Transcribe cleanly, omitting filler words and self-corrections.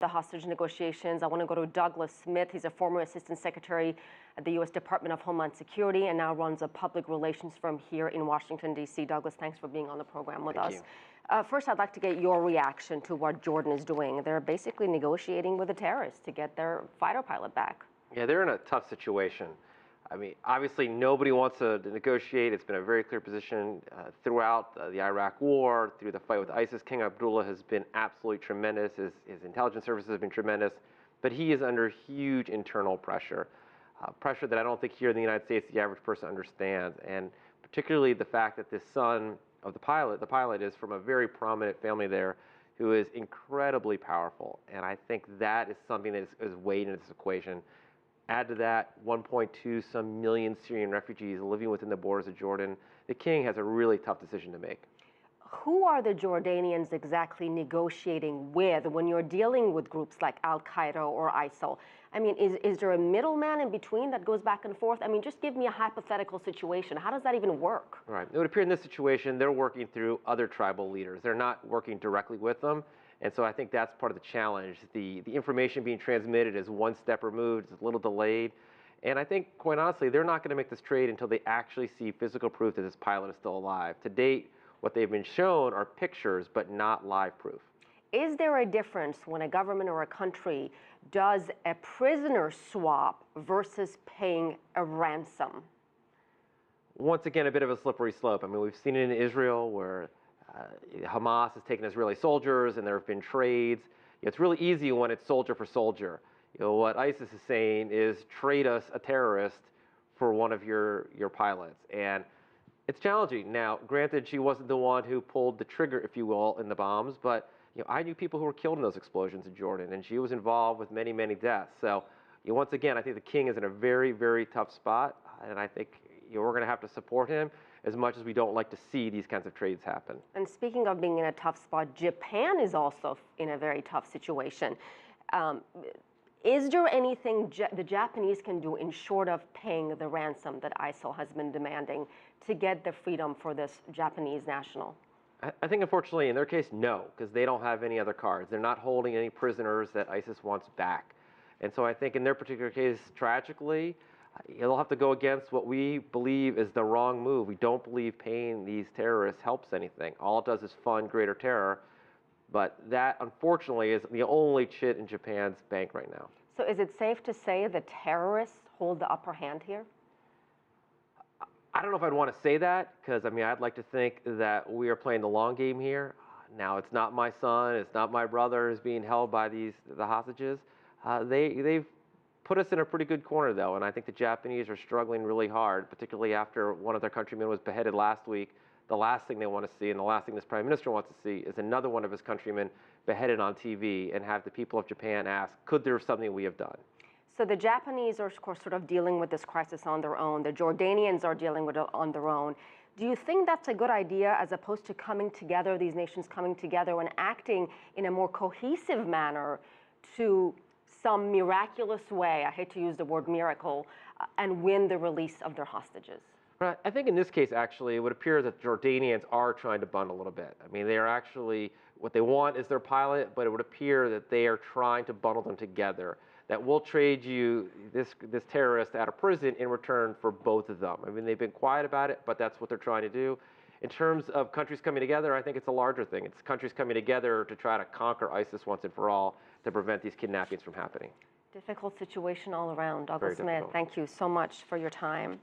The hostage negotiations. I want to go to Douglas Smith. He's a former Assistant Secretary at the U.S. Department of Homeland Security and now runs a public relations firm here in Washington, D.C. Douglas, thanks for being on the program with us. First, I'd like to get your reaction to what Jordan is doing. They're basically negotiating with the terrorists to get their fighter pilot back. Yeah, they're in a tough situation. I mean, obviously, nobody wants to negotiate. It's been a very clear position throughout the Iraq War, through the fight with ISIS. King Abdullah has been absolutely tremendous. His intelligence services have been tremendous. But he is under huge internal pressure, pressure that I don't think here in the United States the average person understands. And particularly the fact that the son of the pilot is from a very prominent family there who is incredibly powerful. And I think that is something that is weighed into this equation. Add to that 1.2 some million Syrian refugees living within the borders of Jordan. The king has a really tough decision to make. Who are the Jordanians exactly negotiating with when you're dealing with groups like Al-Qaeda or ISIL? I mean, is there a middleman in between that goes back and forth? I mean, just give me a hypothetical situation. How does that even work? Right. It would appear in this situation, they're working through other tribal leaders. They're not working directly with them. And so I think that's part of the challenge. The information being transmitted is one step removed, it's a little delayed. And I think, quite honestly, they're not going to make this trade until they actually see physical proof that this pilot is still alive. To date, what they've been shown are pictures, but not live proof. Is there a difference when a government or a country does a prisoner swap versus paying a ransom? Once again, a bit of a slippery slope. I mean, we've seen it in Israel where Hamas has taken Israeli soldiers and there have been trades. It's really easy when it's soldier for soldier. What ISIS is saying is trade us a terrorist for one of your pilots. And it's challenging. Now, granted, she wasn't the one who pulled the trigger, if you will, in the bombs, but I knew people who were killed in those explosions in Jordan, and she was involved with many, many deaths. So once again, I think the king is in a very, very tough spot, and I think we're going to have to support him as much as we don't like to see these kinds of trades happen. And speaking of being in a tough spot, Japan is also in a very tough situation. Is there anything the Japanese can do in short of paying the ransom that ISIL has been demanding to get the freedom for this Japanese national? I think, unfortunately, in their case, no, because they don't have any other cards. They're not holding any prisoners that ISIS wants back. And so I think in their particular case, tragically, they'll have to go against what we believe is the wrong move. We don't believe paying these terrorists helps anything. All it does is fund greater terror. But that, unfortunately, is the only chit in Japan's bank right now. So is it safe to say the terrorists hold the upper hand here? I don't know if I'd want to say that, because, I mean, I'd like to think that we are playing the long game here. Now, it's not my son, it's not my brother who's being held by the hostages. They've put us in a pretty good corner, though, and I think the Japanese are struggling really hard, particularly after one of their countrymen was beheaded last week. The last thing they want to see, and the last thing this prime minister wants to see, is another one of his countrymen beheaded on TV and have the people of Japan ask, could there be something we have done? So the Japanese are, of course, sort of dealing with this crisis on their own. The Jordanians are dealing with it on their own. Do you think that's a good idea, as opposed to coming together, these nations coming together and acting in a more cohesive manner to some miraculous way, I hate to use the word miracle, and win the release of their hostages? Right. I think in this case, actually, it would appear that the Jordanians are trying to bund a little bit. I mean, they are actually, what they want is their pilot, but it would appear that they are trying to bundle them together. That we'll trade you this terrorist out of prison in return for both of them. I mean, they've been quiet about it, but that's what they're trying to do. In terms of countries coming together, I think it's a larger thing. It's countries coming together to try to conquer ISIS once and for all, to prevent these kidnappings from happening. Difficult situation all around. Douglas Smith, thank you so much for your time.